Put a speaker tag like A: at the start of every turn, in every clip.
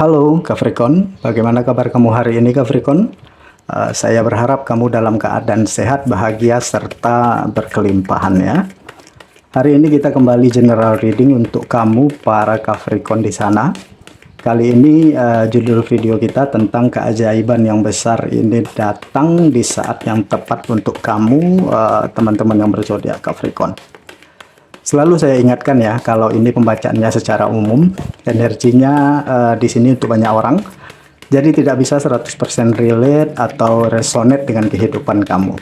A: Halo Capricorn, bagaimana kabar kamu hari ini Capricorn? Saya berharap kamu dalam keadaan sehat, bahagia, serta berkelimpahan ya. Hari ini kita kembali general reading untuk kamu para Capricorn di sana. Kali ini judul video kita tentang keajaiban yang besar ini datang di saat yang tepat untuk kamu teman-teman yang berzodiak Capricorn. Selalu saya ingatkan ya, kalau ini pembacaannya secara umum, energinya di sini untuk banyak orang. Jadi tidak bisa 100% relate atau resonate dengan kehidupan kamu.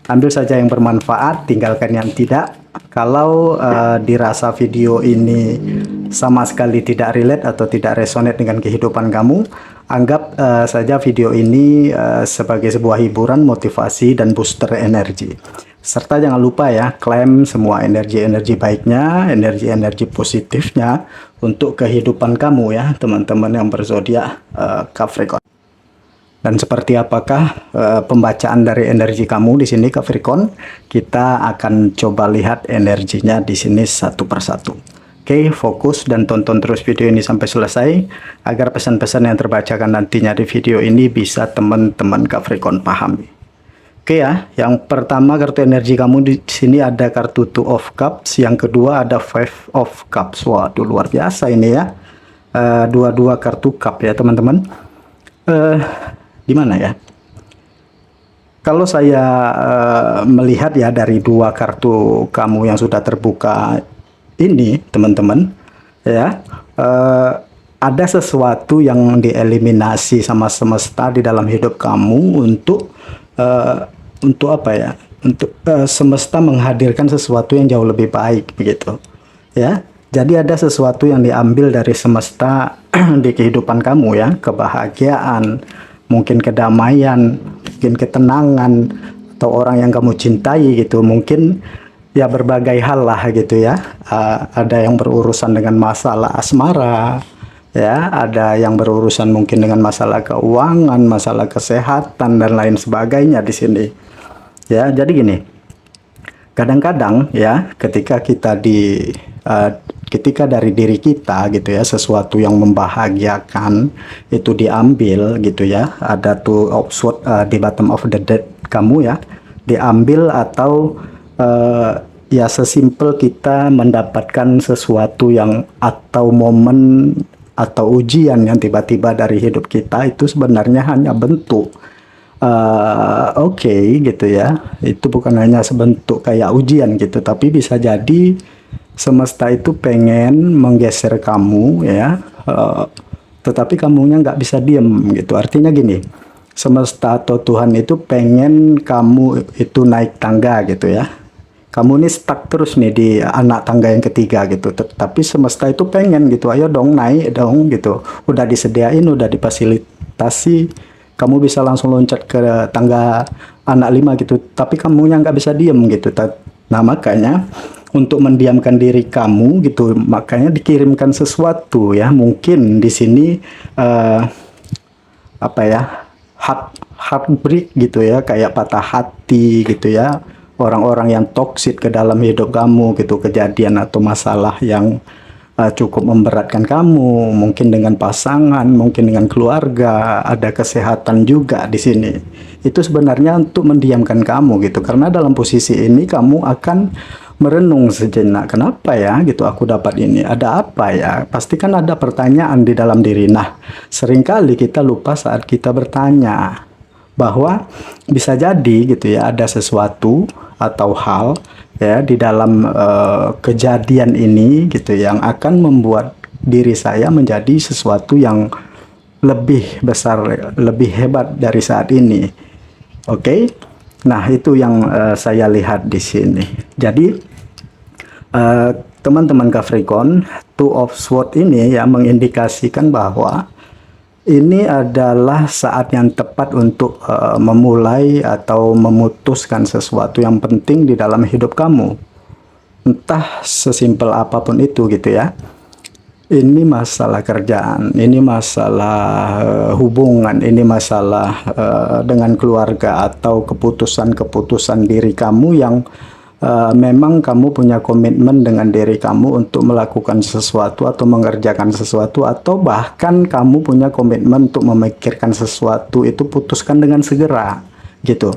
A: Ambil saja yang bermanfaat, tinggalkan yang tidak. Kalau dirasa video ini sama sekali tidak relate atau tidak resonate dengan kehidupan kamu, anggap saja video ini sebagai sebuah hiburan, motivasi, dan booster energi. Serta jangan lupa ya, klaim semua energi-energi baiknya, energi-energi positifnya untuk kehidupan kamu ya, teman-teman yang berzodiak Capricorn. Dan seperti apakah pembacaan dari energi kamu di sini Capricorn? Kita akan coba lihat energinya di sini satu persatu. Oke, fokus dan tonton terus video ini sampai selesai agar pesan-pesan yang terbacakan nantinya di video ini bisa teman-teman Capricorn pahami. Oke ya, yang pertama kartu energi kamu di sini ada kartu Two of Cups, yang kedua ada Five of Cups. Waduh, luar biasa ini ya. Dua-dua kartu cup ya teman-teman. Gimana ya? Kalau saya melihat ya dari dua kartu kamu yang sudah terbuka ini teman-teman, ya ada sesuatu yang dieliminasi sama semesta di dalam hidup kamu untuk apa ya? Untuk semesta menghadirkan sesuatu yang jauh lebih baik begitu, ya. Jadi ada sesuatu yang diambil dari semesta di kehidupan kamu ya, kebahagiaan, mungkin kedamaian, mungkin ketenangan, atau orang yang kamu cintai gitu, mungkin ya berbagai hal lah gitu ya. Ada yang berurusan dengan masalah asmara, ya, ada yang berurusan mungkin dengan masalah keuangan, masalah kesehatan dan lain sebagainya di sini. Ya, jadi gini. Kadang-kadang ya, ketika ketika dari diri kita gitu ya, sesuatu yang membahagiakan itu diambil gitu ya, ada tuh Oxford di bottom of the deck kamu ya, diambil atau ya sesimpel kita mendapatkan sesuatu yang atau momen atau ujian yang tiba-tiba dari hidup kita itu sebenarnya hanya bentuk oke, gitu ya, itu bukan hanya sebentuk kayak ujian gitu, tapi bisa jadi semesta itu pengen menggeser kamu ya, tetapi kamunya nggak bisa diem gitu. Artinya gini, semesta atau Tuhan itu pengen kamu itu naik tangga gitu ya. Kamu ini stuck terus nih di anak tangga yang ketiga gitu, tapi semesta itu pengen gitu, ayo dong naik dong gitu. Udah disediain, udah difasilitasi, kamu bisa langsung loncat ke tangga anak 5 gitu, tapi kamunya nggak bisa diem gitu. Nah makanya untuk mendiamkan diri kamu gitu, makanya dikirimkan sesuatu ya, mungkin di sini apa ya, heartbreak gitu ya, kayak patah hati gitu ya, orang-orang yang toksik ke dalam hidup kamu gitu, kejadian atau masalah yang cukup memberatkan kamu, mungkin dengan pasangan, mungkin dengan keluarga, ada kesehatan juga di sini. Itu sebenarnya untuk mendiamkan kamu gitu, karena dalam posisi ini kamu akan merenung sejenak, kenapa ya gitu aku dapat ini, ada apa ya, pasti kan ada pertanyaan di dalam diri. Nah, seringkali kita lupa saat kita bertanya bahwa bisa jadi gitu ya, ada sesuatu atau hal ya di dalam kejadian ini gitu yang akan membuat diri saya menjadi sesuatu yang lebih besar, lebih hebat dari saat ini. Oke? Nah, itu yang saya lihat di sini. Jadi teman-teman Capricorn, Two of Swords ini ya mengindikasikan bahwa ini adalah saat yang tepat untuk memulai atau memutuskan sesuatu yang penting di dalam hidup kamu. Entah sesimpel apapun itu gitu ya. Ini masalah kerjaan, ini masalah hubungan, ini masalah dengan keluarga, atau keputusan-keputusan diri kamu yang memang kamu punya komitmen dengan diri kamu untuk melakukan sesuatu atau mengerjakan sesuatu, atau bahkan kamu punya komitmen untuk memikirkan sesuatu, itu putuskan dengan segera gitu.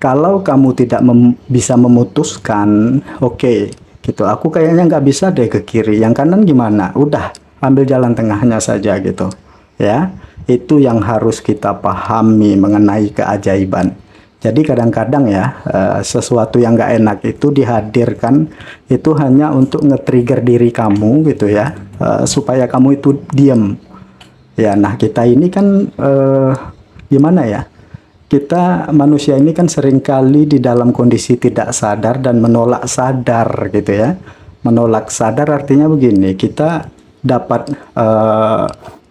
A: Kalau kamu tidak bisa memutuskan, oke, gitu, aku kayaknya nggak bisa deh ke kiri, yang kanan gimana? Udah, ambil jalan tengahnya saja gitu. Ya, itu yang harus kita pahami mengenai keajaiban. Jadi kadang-kadang ya, sesuatu yang nggak enak itu dihadirkan itu hanya untuk nge-trigger diri kamu gitu ya, supaya kamu itu diam. Ya, nah kita ini kan gimana ya? Kita manusia ini kan seringkali di dalam kondisi tidak sadar dan menolak sadar gitu ya. Menolak sadar artinya begini, kita dapat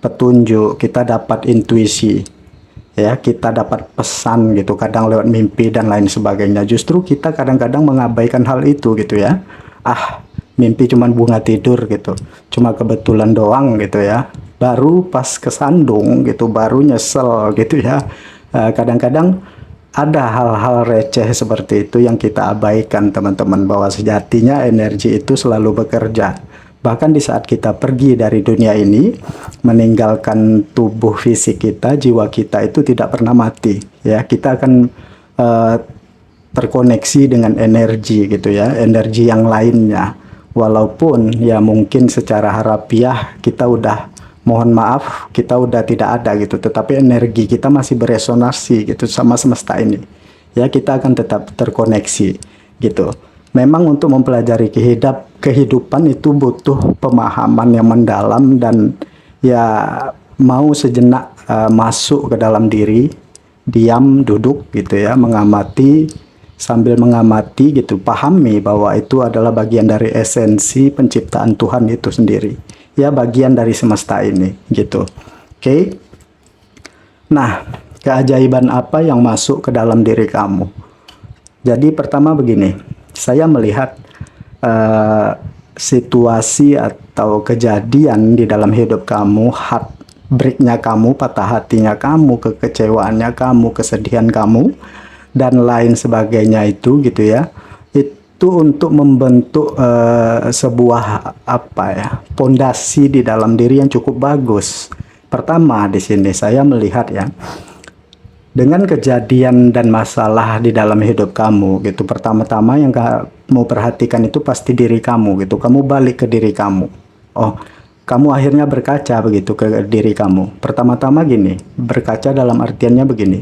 A: petunjuk, kita dapat intuisi, ya, kita dapat pesan gitu, kadang lewat mimpi dan lain sebagainya. Justru kita kadang-kadang mengabaikan hal itu gitu ya. Mimpi cuman bunga tidur gitu, cuma kebetulan doang gitu ya. Baru pas kesandung gitu, baru nyesel gitu ya. Kadang-kadang ada hal-hal receh seperti itu yang kita abaikan, teman-teman, bahwa sejatinya energi itu selalu bekerja. Bahkan di saat kita pergi dari dunia ini, meninggalkan tubuh fisik kita, jiwa kita itu tidak pernah mati. Ya, kita akan terkoneksi dengan energi gitu ya, energi yang lainnya. Walaupun ya mungkin secara harafiah kita udah, mohon maaf, kita udah tidak ada gitu, tetapi energi kita masih beresonansi gitu sama semesta ini. Ya, kita akan tetap terkoneksi gitu. Memang untuk mempelajari kehidupan itu butuh pemahaman yang mendalam dan ya mau sejenak masuk ke dalam diri, diam, duduk gitu ya, mengamati, sambil mengamati gitu, pahami bahwa itu adalah bagian dari esensi penciptaan Tuhan itu sendiri. Ya, bagian dari semesta ini gitu. Oke. Nah, keajaiban apa yang masuk ke dalam diri kamu? Jadi pertama begini, saya melihat situasi atau kejadian di dalam hidup kamu, heartbreak-nya kamu, patah hatinya kamu, kekecewaannya kamu, kesedihan kamu, dan lain sebagainya itu gitu ya. Itu untuk membentuk sebuah pondasi di dalam diri yang cukup bagus. Pertama di sini saya melihat ya, dengan kejadian dan masalah di dalam hidup kamu gitu, pertama-tama yang kamu perhatikan itu pasti diri kamu gitu. Kamu balik ke diri kamu. Kamu akhirnya berkaca begitu ke diri kamu. Pertama-tama gini, berkaca dalam artiannya begini.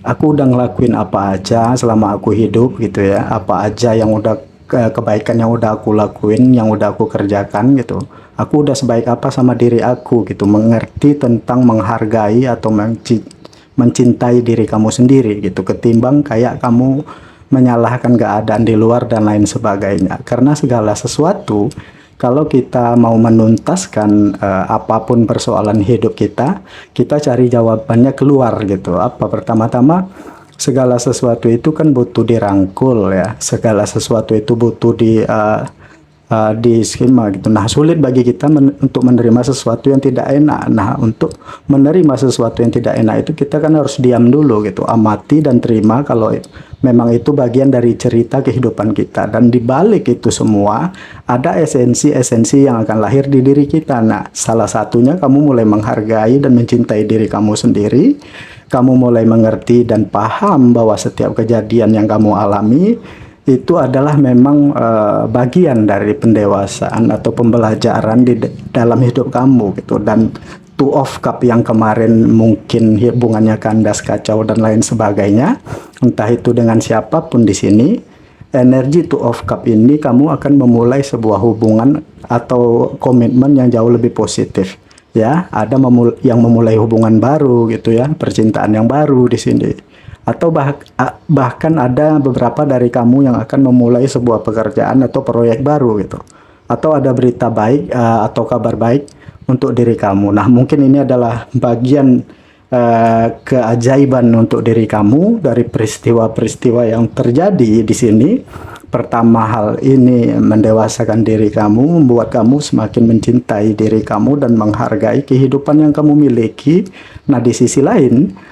A: Aku udah ngelakuin apa aja selama aku hidup gitu ya, apa aja yang udah kebaikan yang udah aku lakuin, yang udah aku kerjakan gitu. Aku udah sebaik apa sama diri aku gitu, mengerti tentang menghargai atau mencintai diri kamu sendiri gitu, ketimbang kayak kamu menyalahkan keadaan di luar dan lain sebagainya. Karena segala sesuatu, kalau kita mau menuntaskan apapun persoalan hidup kita cari jawabannya keluar gitu. Pertama-tama, segala sesuatu itu kan butuh dirangkul ya. Segala sesuatu itu butuh di skema gitu. Nah, sulit bagi kita untuk menerima sesuatu yang tidak enak. Nah, untuk menerima sesuatu yang tidak enak itu kita kan harus diam dulu gitu, amati dan terima kalau memang itu bagian dari cerita kehidupan kita. Dan di balik itu semua ada esensi-esensi yang akan lahir di diri kita. Nah, salah satunya kamu mulai menghargai dan mencintai diri kamu sendiri. Kamu mulai mengerti dan paham bahwa setiap kejadian yang kamu alami itu adalah memang bagian dari pendewasaan atau pembelajaran di dalam hidup kamu gitu. Dan Two of Cup yang kemarin mungkin hubungannya kandas, kacau dan lain sebagainya, entah itu dengan siapapun di sini, energi Two of Cup ini kamu akan memulai sebuah hubungan atau komitmen yang jauh lebih positif ya. Ada yang memulai hubungan baru gitu ya, percintaan yang baru di sini. Atau bahkan ada beberapa dari kamu yang akan memulai sebuah pekerjaan atau proyek baru gitu. Atau ada berita baik atau kabar baik untuk diri kamu. Nah, mungkin ini adalah bagian keajaiban untuk diri kamu dari peristiwa-peristiwa yang terjadi di sini. Pertama, hal ini mendewasakan diri kamu, membuat kamu semakin mencintai diri kamu dan menghargai kehidupan yang kamu miliki. Nah, di sisi lain,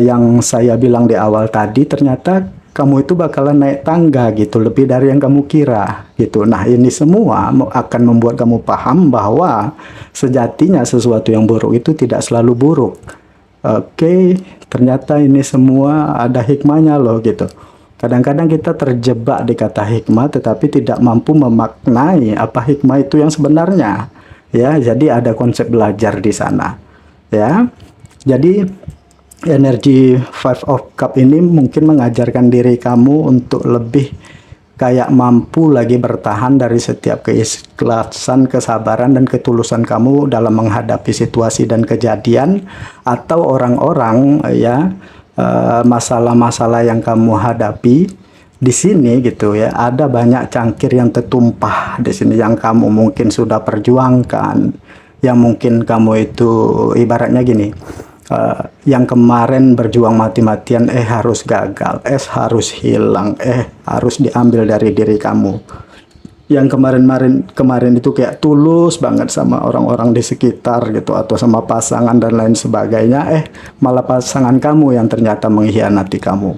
A: yang saya bilang di awal tadi, ternyata kamu itu bakalan naik tangga gitu, lebih dari yang kamu kira gitu. Nah, ini semua akan membuat kamu paham bahwa sejatinya sesuatu yang buruk itu tidak selalu buruk. Oke, ternyata ini semua ada hikmahnya loh gitu. Kadang-kadang kita terjebak di kata hikmah tetapi tidak mampu memaknai apa hikmah itu yang sebenarnya. Ya, jadi ada konsep belajar di sana. Ya. Jadi energi Five of Cup ini mungkin mengajarkan diri kamu untuk lebih kayak mampu lagi bertahan dari setiap keikhlasan, kesabaran, dan ketulusan kamu dalam menghadapi situasi dan kejadian atau orang-orang ya, masalah-masalah yang kamu hadapi di sini gitu ya. Ada banyak cangkir yang tertumpah di sini yang kamu mungkin sudah perjuangkan, yang mungkin kamu itu ibaratnya gini, yang kemarin berjuang mati-matian harus gagal, harus hilang, harus diambil dari diri kamu. Yang kemarin itu kayak tulus banget sama orang-orang di sekitar gitu, atau sama pasangan dan lain sebagainya, malah pasangan kamu yang ternyata mengkhianati kamu.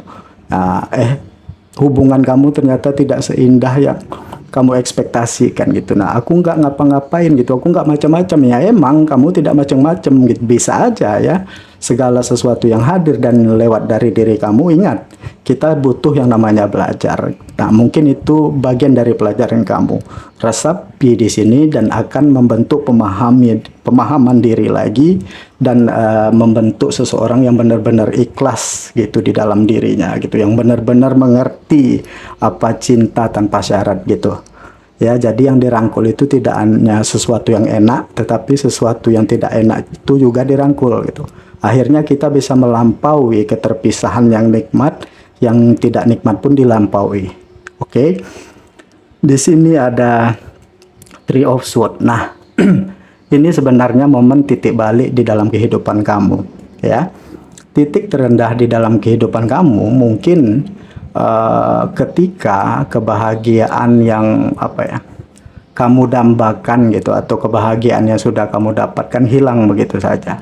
A: Nah, hubungan kamu ternyata tidak seindah yang kamu ekspektasikan gitu. Nah, aku nggak ngapa-ngapain gitu, aku nggak macam-macam ya. Emang kamu tidak macam-macam gitu, bisa aja ya. Segala sesuatu yang hadir dan lewat dari diri kamu, ingat, kita butuh yang namanya belajar. Nah, mungkin itu bagian dari pelajaran kamu. Resapi di sini dan akan membentuk pemahaman diri lagi dan membentuk seseorang yang benar-benar ikhlas gitu di dalam dirinya gitu, yang benar-benar mengerti apa cinta tanpa syarat gitu. Ya, jadi yang dirangkul itu tidak hanya sesuatu yang enak, tetapi sesuatu yang tidak enak itu juga dirangkul gitu. Akhirnya kita bisa melampaui keterpisahan yang nikmat, yang tidak nikmat pun dilampaui. Oke. Di sini ada Three of Swords. Nah, ini sebenarnya momen titik balik di dalam kehidupan kamu, ya. Titik terendah di dalam kehidupan kamu mungkin ketika kebahagiaan yang kamu dambakan gitu, atau kebahagiaan yang sudah kamu dapatkan hilang begitu saja.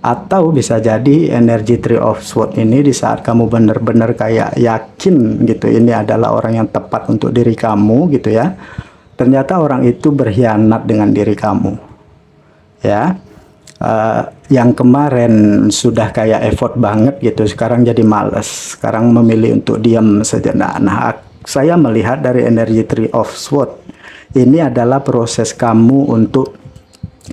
A: Atau bisa jadi energi Three of Swords ini di saat kamu benar-benar kayak yakin gitu, ini adalah orang yang tepat untuk diri kamu gitu ya. Ternyata orang itu berkhianat dengan diri kamu. Ya. Yang kemarin sudah kayak effort banget gitu, sekarang jadi males. Sekarang memilih untuk diam sejenak. Nah, saya melihat dari energi Three of Swords ini adalah proses kamu untuk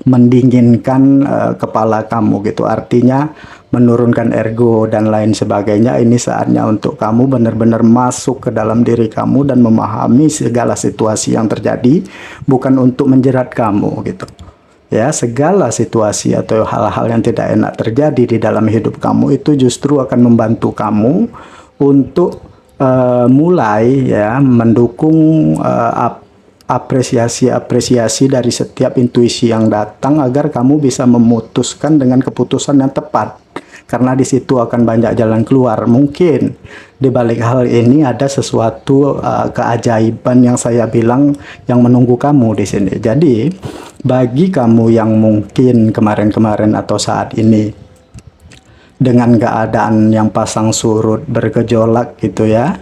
A: mendinginkan kepala kamu gitu, artinya menurunkan ego dan lain sebagainya. Ini saatnya untuk kamu benar-benar masuk ke dalam diri kamu dan memahami segala situasi yang terjadi, bukan untuk menjerat kamu gitu ya. Segala situasi atau hal-hal yang tidak enak terjadi di dalam hidup kamu itu justru akan membantu kamu untuk mulai ya mendukung apresiasi dari setiap intuisi yang datang, agar kamu bisa memutuskan dengan keputusan yang tepat. Karena di situ akan banyak jalan keluar. Mungkin di balik hal ini ada sesuatu keajaiban yang saya bilang yang menunggu kamu di sini. Jadi bagi kamu yang mungkin kemarin-kemarin atau saat ini dengan keadaan yang pasang surut, bergejolak gitu ya,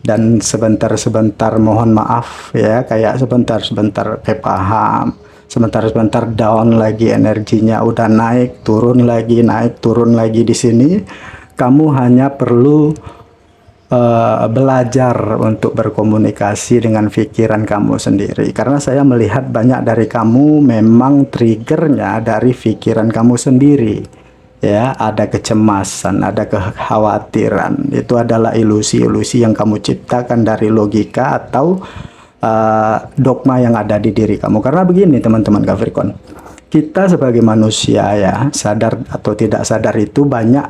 A: dan sebentar-sebentar mohon maaf ya, kayak sebentar-sebentar paham, sebentar-sebentar down lagi, energinya udah naik turun lagi di sini. Kamu hanya perlu belajar untuk berkomunikasi dengan pikiran kamu sendiri, karena saya melihat banyak dari kamu memang triggernya dari pikiran kamu sendiri. Ya, ada kecemasan, ada kekhawatiran. Itu adalah ilusi-ilusi yang kamu ciptakan dari logika atau dogma yang ada di diri kamu. Karena begini teman-teman Capricorn, kita sebagai manusia ya, sadar atau tidak sadar itu banyak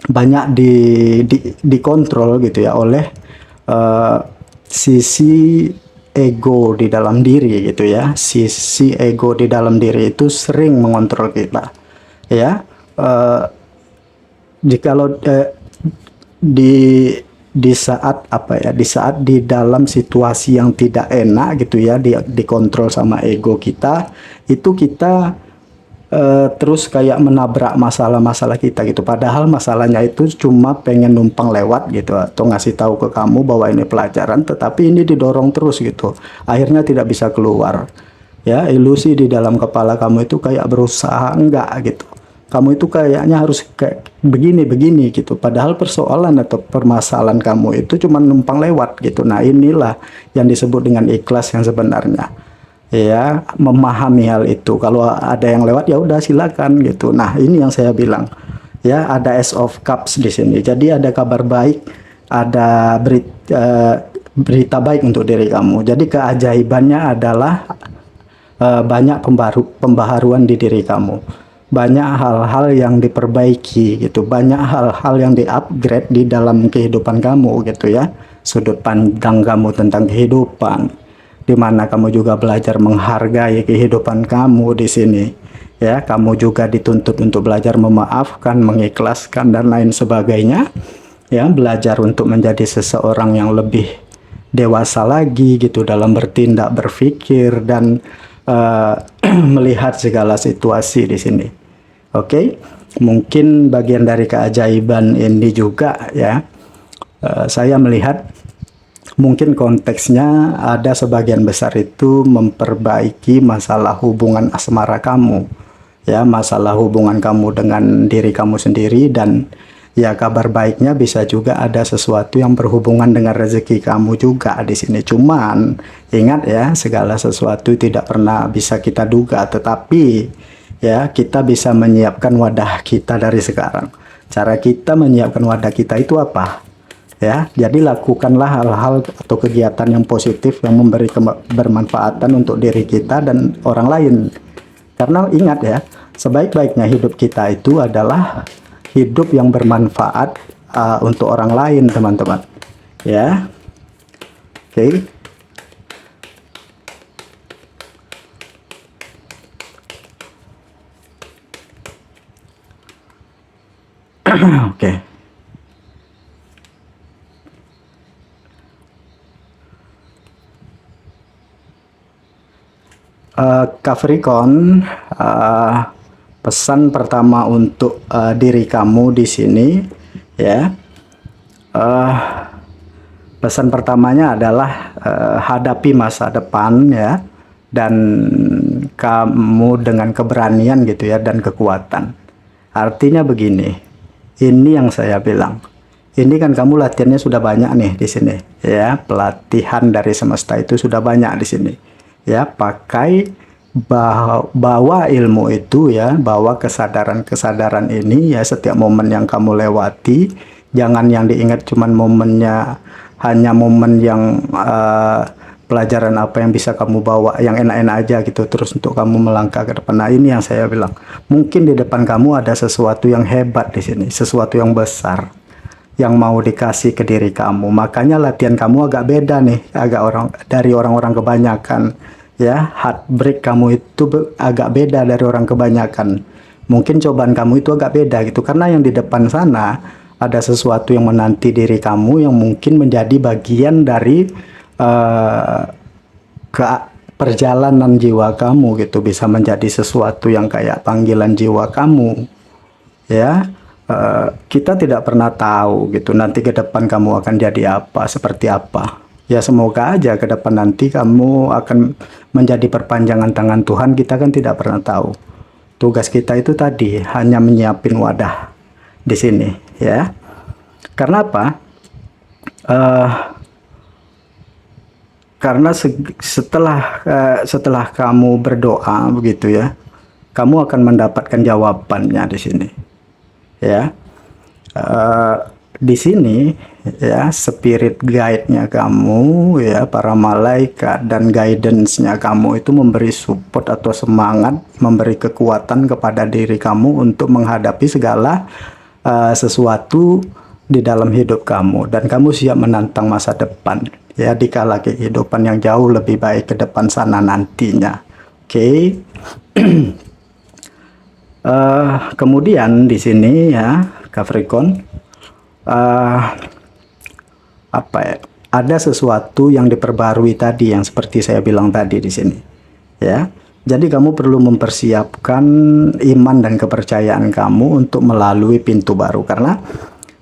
A: banyak dikontrol gitu ya oleh sisi ego di dalam diri gitu ya. Sisi ego di dalam diri itu sering mengontrol kita ya. Jikalau di saat di saat di dalam situasi yang tidak enak gitu ya, dikontrol sama ego kita, itu kita terus kayak menabrak masalah-masalah kita gitu. Padahal masalahnya itu cuma pengen numpang lewat gitu atau ngasih tahu ke kamu bahwa ini pelajaran, tetapi ini didorong terus gitu. Akhirnya tidak bisa keluar. Ya, ilusi di dalam kepala kamu itu kayak berusaha enggak gitu. Kamu itu kayaknya harus kayak begini-begini gitu. Padahal persoalan atau permasalahan kamu itu cuma numpang lewat gitu. Nah, inilah yang disebut dengan ikhlas yang sebenarnya. Ya, memahami hal itu. Kalau ada yang lewat ya udah silakan gitu. Nah, ini yang saya bilang. Ya, ada Ace of Cups di sini. Jadi ada kabar baik, ada berita baik untuk diri kamu. Jadi keajaibannya adalah banyak pembaharuan di diri kamu. Banyak hal-hal yang diperbaiki gitu. Banyak hal-hal yang di-upgrade di dalam kehidupan kamu gitu ya. Sudut pandang kamu tentang kehidupan, di mana kamu juga belajar menghargai kehidupan kamu di sini. Ya, kamu juga dituntut untuk belajar memaafkan, mengikhlaskan dan lain sebagainya. Ya, belajar untuk menjadi seseorang yang lebih dewasa lagi gitu dalam bertindak, berpikir dan melihat segala situasi di sini. Oke, mungkin bagian dari keajaiban ini juga ya. Saya melihat mungkin konteksnya ada sebagian besar itu memperbaiki masalah hubungan asmara kamu, ya, masalah hubungan kamu dengan diri kamu sendiri, dan ya kabar baiknya bisa juga ada sesuatu yang berhubungan dengan rezeki kamu juga di sini. Cuman ingat ya, segala sesuatu tidak pernah bisa kita duga, tetapi ya kita bisa menyiapkan wadah kita dari sekarang. Cara kita menyiapkan wadah kita itu apa? Ya, jadi lakukanlah hal-hal atau kegiatan yang positif yang memberi bermanfaatan untuk diri kita dan orang lain. Karena ingat ya, sebaik-baiknya hidup kita itu adalah hidup yang bermanfaat untuk orang lain, teman-teman. Ya, oke. Oke. Capricorn, pesan pertama untuk diri kamu di sini, ya. Pesan pertamanya adalah hadapi masa depan ya, dan kamu dengan keberanian gitu ya dan kekuatan. Artinya begini, ini yang saya bilang. Ini kan kamu latihannya sudah banyak nih di sini, ya. Pelatihan dari semesta itu sudah banyak di sini. Ya, pakai bawa ilmu itu ya, bawa kesadaran-kesadaran ini ya setiap momen yang kamu lewati. Jangan yang diingat cuman momennya, hanya momen yang pelajaran apa yang bisa kamu bawa yang enak-enak aja gitu terus untuk kamu melangkah ke depan. Nah, ini yang saya bilang. Mungkin di depan kamu ada sesuatu yang hebat di sini, sesuatu yang besar yang mau dikasih ke diri kamu. Makanya latihan kamu agak beda nih, agak dari orang-orang kebanyakan. Ya, heartbreak kamu itu agak beda dari orang kebanyakan. Mungkin cobaan kamu itu agak beda gitu, karena yang di depan sana ada sesuatu yang menanti diri kamu yang mungkin menjadi bagian dari ke perjalanan jiwa kamu gitu, bisa menjadi sesuatu yang kayak panggilan jiwa kamu. Ya, kita tidak pernah tahu gitu nanti ke depan kamu akan jadi apa, seperti apa. Ya, semoga aja ke depan nanti kamu akan menjadi perpanjangan tangan Tuhan. Kita kan tidak pernah tahu. Tugas kita itu tadi hanya menyiapin wadah di sini, ya. Karena apa? Karena setelah kamu berdoa begitu ya, kamu akan mendapatkan jawabannya di sini, ya. Di sini ya, spirit guide-nya kamu ya, para malaikat dan guidance-nya kamu itu memberi support atau semangat, memberi kekuatan kepada diri kamu untuk menghadapi segala sesuatu di dalam hidup kamu, dan kamu siap menantang masa depan ya, dikala kehidupan yang jauh lebih baik ke depan sana nantinya. Oke. Kemudian di sini ya, Capricorn, apa ya, ada sesuatu yang diperbarui tadi yang seperti saya bilang tadi di sini, ya. Jadi kamu perlu mempersiapkan iman dan kepercayaan kamu untuk melalui pintu baru, karena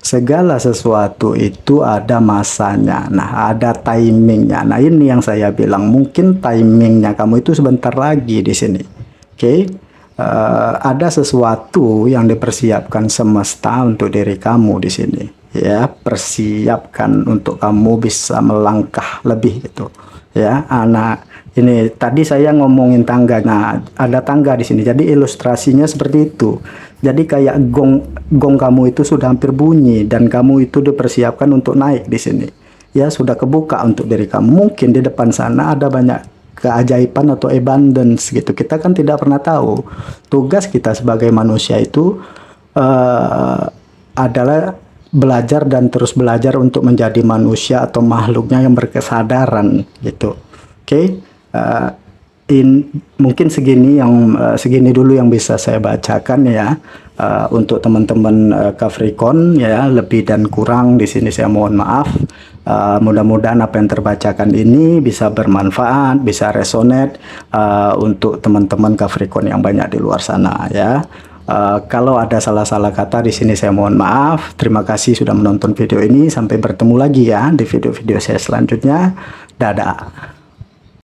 A: segala sesuatu itu ada masanya. Nah, ada timingnya. Nah, ini yang saya bilang, mungkin timingnya kamu itu sebentar lagi di sini. Oke? Ada sesuatu yang dipersiapkan semesta untuk diri kamu di sini. Ya, persiapkan untuk kamu bisa melangkah lebih gitu. Ya, anak ini tadi saya ngomongin tangga. Nah, ada tangga di sini. Jadi ilustrasinya seperti itu. Jadi kayak gong kamu itu sudah hampir bunyi dan kamu itu dipersiapkan untuk naik di sini. Ya, sudah kebuka untuk diri kamu. Mungkin di depan sana ada banyak keajaiban atau abundance gitu. Kita kan tidak pernah tahu. Tugas kita sebagai manusia itu adalah belajar dan terus belajar untuk menjadi manusia atau makhluknya yang berkesadaran gitu. Oke. Mungkin segini dulu yang bisa saya bacakan ya. Untuk teman-teman Capricorn ya, lebih dan kurang di sini saya mohon maaf. Mudah-mudahan apa yang terbacakan ini bisa bermanfaat, bisa resonate untuk teman-teman Capricorn yang banyak di luar sana ya. Kalau ada salah-salah kata di sini saya mohon maaf. Terima kasih sudah menonton video ini. Sampai bertemu lagi ya di video-video saya selanjutnya. Dadah.